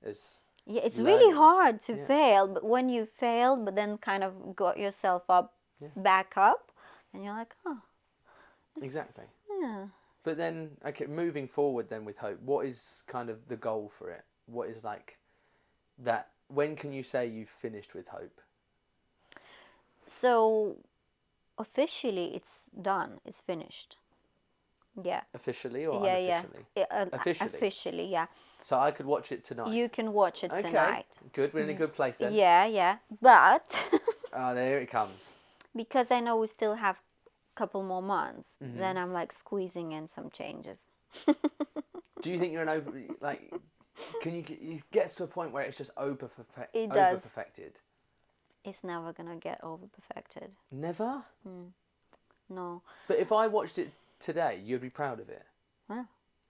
It's really hard to fail, but when you failed, but then kind of got yourself back up, and you're like, oh. Exactly. But then, okay, moving forward then with Hope, what is kind of the goal for it? What is like that? When can you say you've finished with Hope? So, officially, it's done. It's finished. Yeah. Officially or unofficially? Officially. Officially, yeah. So I could watch it tonight. You can watch it tonight. Good. We're in a good place then. Yeah. But there it comes. Because I know we still have a couple more months, then I'm like squeezing in some changes. Do you think you're can you get to a point where it's just over perfected? It's never gonna get over perfected. Never? No. But if I watched it today, you'd be proud of it. Huh?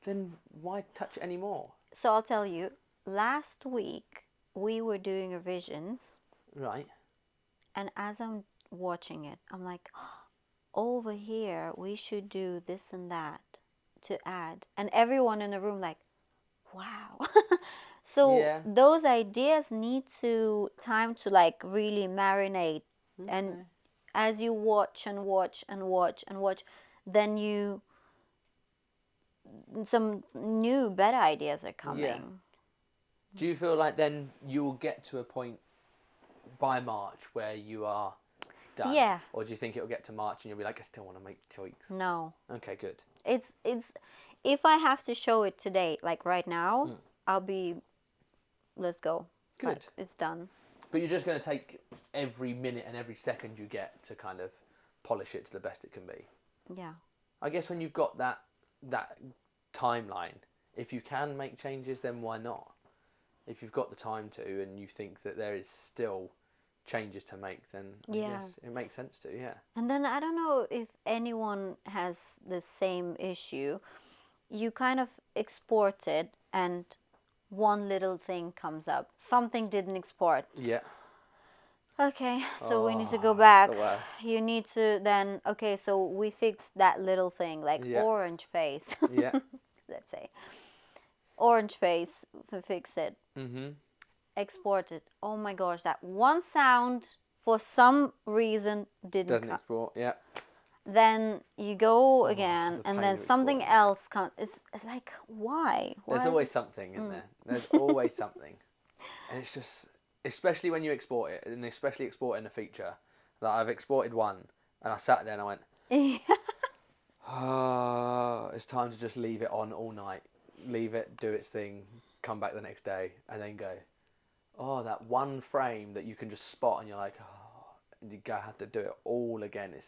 Then why touch it anymore? So I'll tell you, last week we were doing revisions. Right. And as I'm watching it, I'm like, over here we should do this and that to add. And everyone in the room like, wow. So those ideas need time to like really marinate. And as you watch and watch and watch and watch, then some new better ideas are coming. Do you feel like then you will get to a point by March where you are done? Yeah. Or do you think it will get to March and you'll be like, I still want to make tweaks? No. Okay, good. It's if I have to show it today, like right now, I'll be, let's go. Good. Like, it's done. But you're just going to take every minute and every second you get to kind of polish it to the best it can be. Yeah. I guess when you've got that timeline, if you can make changes, then why not? If you've got the time to and you think that there is still changes to make, then I guess it makes sense to, And then I don't know if anyone has the same issue. You kind of export it and one little thing comes up. Something didn't export. Yeah. Okay, so we need to go Oh, it's back. the worst. You need to then, okay, so we fixed that little thing, like Yeah. orange face. Yeah. Let's say. Orange face, fix it. Mm-hmm. Export it. Oh my gosh, that one sound for some reason didn't Doesn't come. export. Yeah. Then you go Oh, again, the and pain then of something exporting. else comes. It's like, why? There's Why is always it? something in there. There's always something. And it's just, especially when you export it, and especially exporting a feature. Like I've exported one, and I sat there and I went, Yeah. oh, it's time to just leave it on all night. Leave it, do its thing, come back the next day, and then go, oh, that one frame that you can just spot, and you're like, oh, and you have to do it all again. It's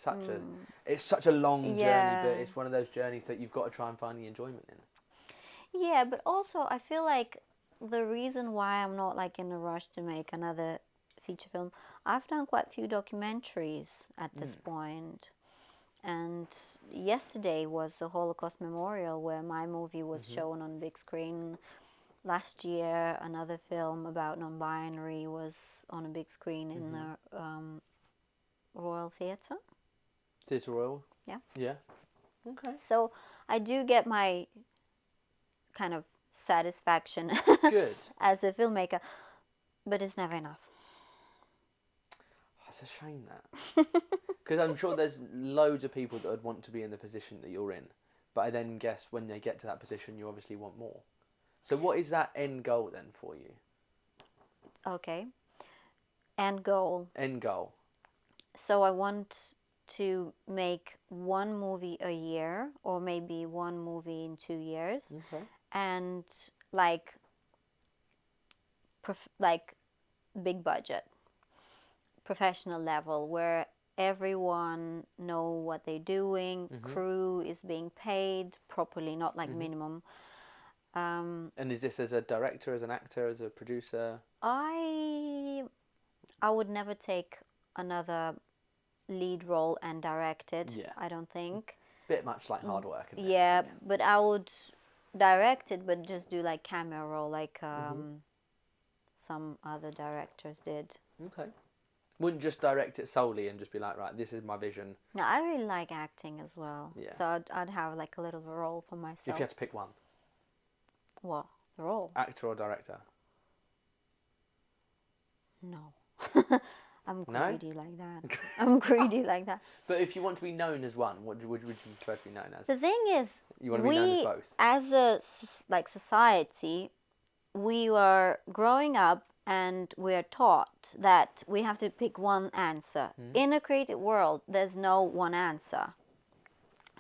such a long journey, but Yeah. it's one of those journeys that you've got to try and find the enjoyment in. Yeah, but also I feel like the reason why I'm not like in a rush to make another feature film, I've done quite a few documentaries at this point. And yesterday was the Holocaust Memorial where my movie was shown on big screen. Last year, another film about non-binary was on a big screen in the Royal Theatre. Theatre Royal? Yeah. Yeah. Okay. So I do get my kind of satisfaction Good. as a filmmaker, but it's never enough. That's a shame that. Because I'm sure there's loads of people that would want to be in the position that you're in. But I then guess when they get to that position, you obviously want more. So what is that end goal then for you? Okay. End goal. End goal. So I want to make one movie a year, or maybe one movie in 2 years. Okay. And like like big budget, professional level, where everyone know what they're doing, crew is being paid properly, not like minimum. And is this as a director, as an actor, as a producer? I would never take another lead role and direct it. Yeah. I don't think. Bit much like hard work, isn't it? Yeah, but I would direct it, but just do like cameo role, like some other directors did. Okay. Wouldn't just direct it solely and just be like, right, this is my vision. No, I really like acting as well. Yeah. So I'd have like a little role for myself. If you had to pick one. What? The role? Actor or director? No. I'm No? greedy like that. I'm greedy like that. But if you want to be known as one, what would you prefer to be known as? The thing is, You want to be known as both? as a like society, we are growing up and we're taught that we have to pick one answer. In a creative world, there's no one answer.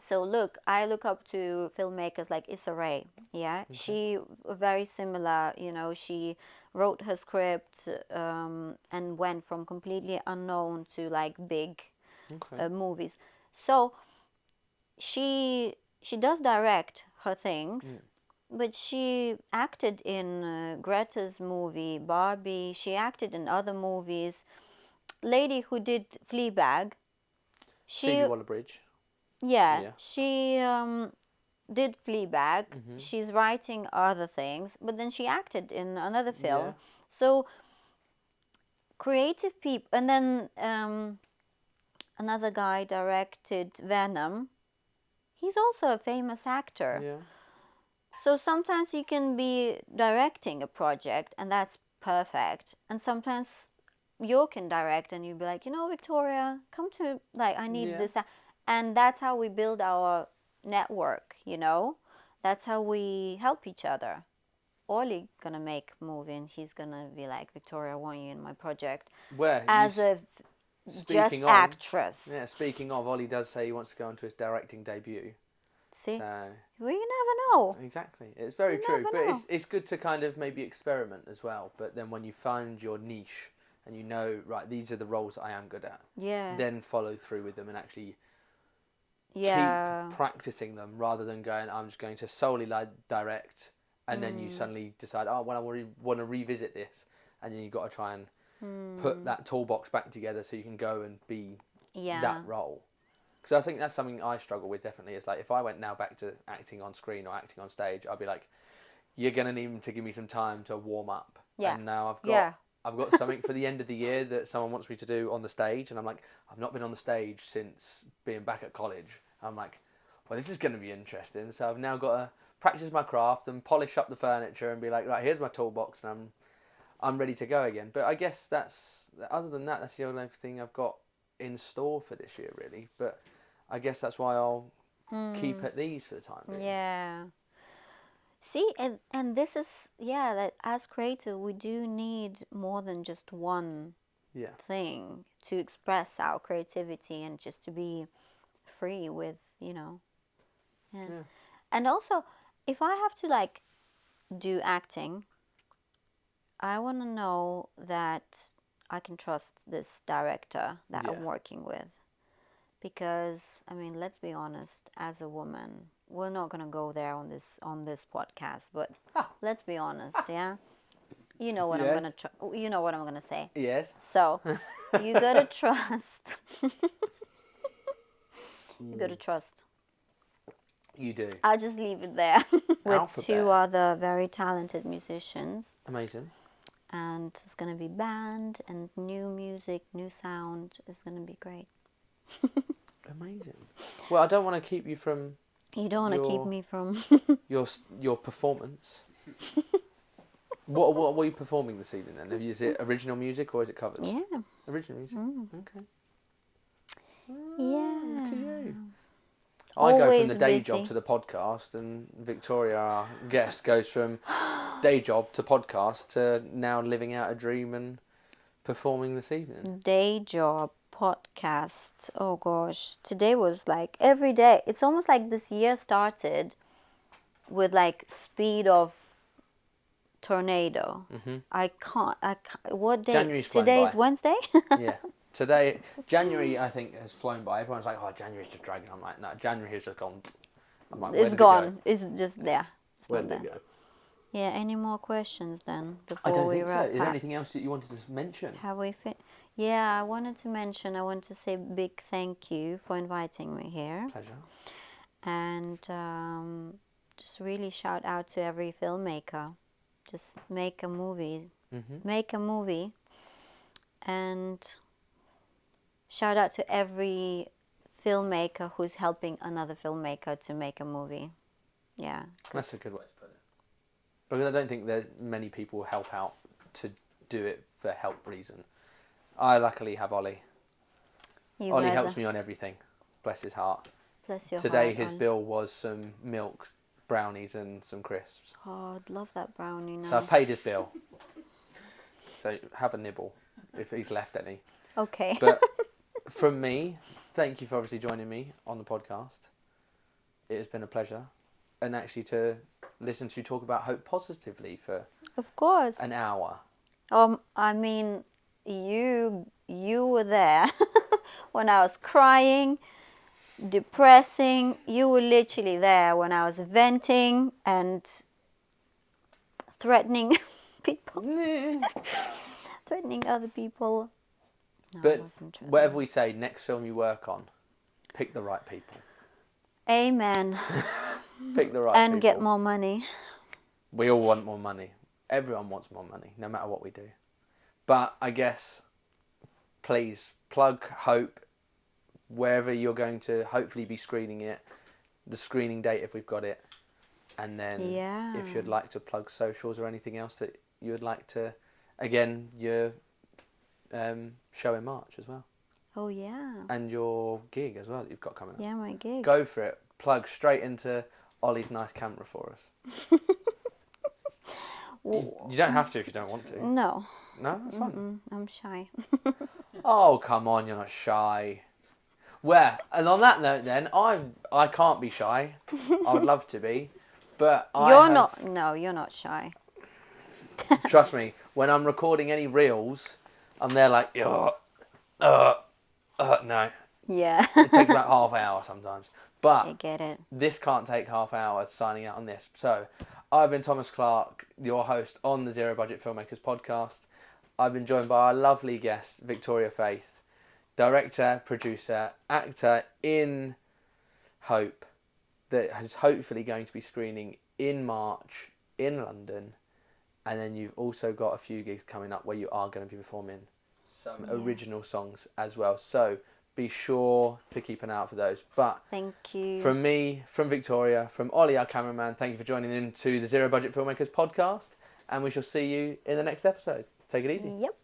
So look, I look up to filmmakers like Issa Rae. Yeah, she very similar. You know, she wrote her script and went from completely unknown to like big movies. So she does direct her things, but she acted in Greta's movie Barbie. She acted in other movies. Lady who did Fleabag. Phoebe Waller-Bridge. Yeah, she did Fleabag. She's writing other things, but then she acted in another film. Yeah. So creative people, and then another guy directed Venom. He's also a famous actor. Yeah. So sometimes you can be directing a project, and that's perfect. And sometimes you can direct, and you'll be like, you know, Victoria, come to like I need this. And that's how we build our network, you know. That's how we help each other. Ollie gonna make a movie and he's gonna be like, Victoria, I want you in my project. Where? As a just actress. Yeah, speaking of, Ollie does say he wants to go into his directing debut. See? So, we never know. exactly. It's very You true. never But know. it's good to kind of maybe experiment as well. But then when you find your niche and you know, right, these are the roles I am good at, Yeah. then follow through with them and actually Yeah. keep practicing them rather than going, I'm just going to solely direct, and then you suddenly decide, oh, well, I want to revisit this, and then you've got to try and put that toolbox back together so you can go and be that role. Because I think that's something I struggle with definitely. Is like if I went now back to acting on screen or acting on stage, I'd be like, you're going to need to give me some time to warm up. Yeah. And now I've got Yeah. I've got something for the end of the year that someone wants me to do on the stage, and I'm like, I've not been on the stage since being back at college. I'm like, well, this is going to be interesting. So I've now got to practice my craft and polish up the furniture and be like, right, here's my toolbox, and I'm ready to go again. But I guess other than that, that's the only thing I've got in store for this year, really. But I guess that's why I'll keep at these for the time being. Yeah. See, and this is, yeah, that as creative, we do need more than just one thing to express our creativity and just to be free with, Yeah. And also, if I have to like do acting, I want to know that I can trust this director that I'm working with. Because, I mean, let's be honest, as a woman, we're not going to go there on this podcast, but let's be honest, yeah? You know what I'm going to you know what I'm going to say. Yes. So, you got to trust. You got to trust. You do. I'll just leave it there with Alphabet. 2 other very talented musicians. Amazing. And it's going to be band and new music, new sound. It's going to be great. Amazing. Well, I don't want to keep you from... You don't want to keep me from... your performance. What were you performing this evening then? Is it original music or is it covers? Yeah. Original music? Okay. Yeah. Look at you. I go from the day job to the podcast, and Victoria, our guest, goes from day job to podcast to now living out a dream and performing this evening. Day job, podcast. Oh gosh. Today was like every day. It's almost like this year started with like speed of tornado. I can't. What day? January's flown Today by. is Wednesday? Yeah. Today, January, I think, has flown by. Everyone's like, oh, January's just dragging. I'm like, no, January has just gone. I'm like, It's gone. It's just there. Where did it go? Yeah, any more questions then I before don't we think so. wrap Is there up? anything else that you wanted to mention? Have we Yeah, I wanted to say big thank you for inviting me here. Pleasure. And just really shout out to every filmmaker. Just make a movie. Make a movie. And shout out to every filmmaker who's helping another filmmaker to make a movie. Yeah. That's a good way to put it. Because I don't think that many people help out to do it for help reason. I luckily have Ollie. Ollie helps me on everything. Bless his heart. Bless your Today heart, his Ollie. bill was some milk, brownies and some crisps. Oh, I'd love that brownie now. So I've paid his bill. So have a nibble if he's left any. Okay. But from me, thank you for obviously joining me on the podcast. It has been a pleasure. And actually to listen to you talk about hope positively for Of course. an hour. I mean, you were there when I was crying, depressing. You were literally there when I was venting and threatening people. Threatening other people. No, But I wasn't threatening. whatever we say, next film you work on, pick the right people. Amen. Pick the right people. And get more money. We all want more money. Everyone wants more money, no matter what we do. But I guess, please, plug Hope wherever you're going to hopefully be screening it, the screening date if we've got it, and then if you'd like to plug socials or anything else that you would like to, again, your show in March as well. Oh, yeah. And your gig as well that you've got coming up. Yeah, my gig. Go for it. Plug straight into Ollie's nice camera for us. You don't have to if you don't want to. No. No, that's fine. I'm shy. Oh, come on, you're not shy. Well, and on that note then, I can't be shy. I would love to be. But You're not shy. Trust me, when I'm recording any reels, I'm there like, no. Yeah. It takes about half an hour sometimes. But I get it. this can't take half an hour signing out on this. So, I've been Thomas Clark, your host on the Zero Budget Filmmakers podcast. I've been joined by our lovely guest, Viktorija Faith, director, producer, actor in Hope, that is hopefully going to be screening in March in London. And then you've also got a few gigs coming up where you are going to be performing some original songs as well. So be sure to keep an eye out for those. But thank you. From me, from Victoria, from Ollie, our cameraman, thank you for joining in to the Zero Budget Filmmakers podcast. And we shall see you in the next episode. Take it easy. Yep.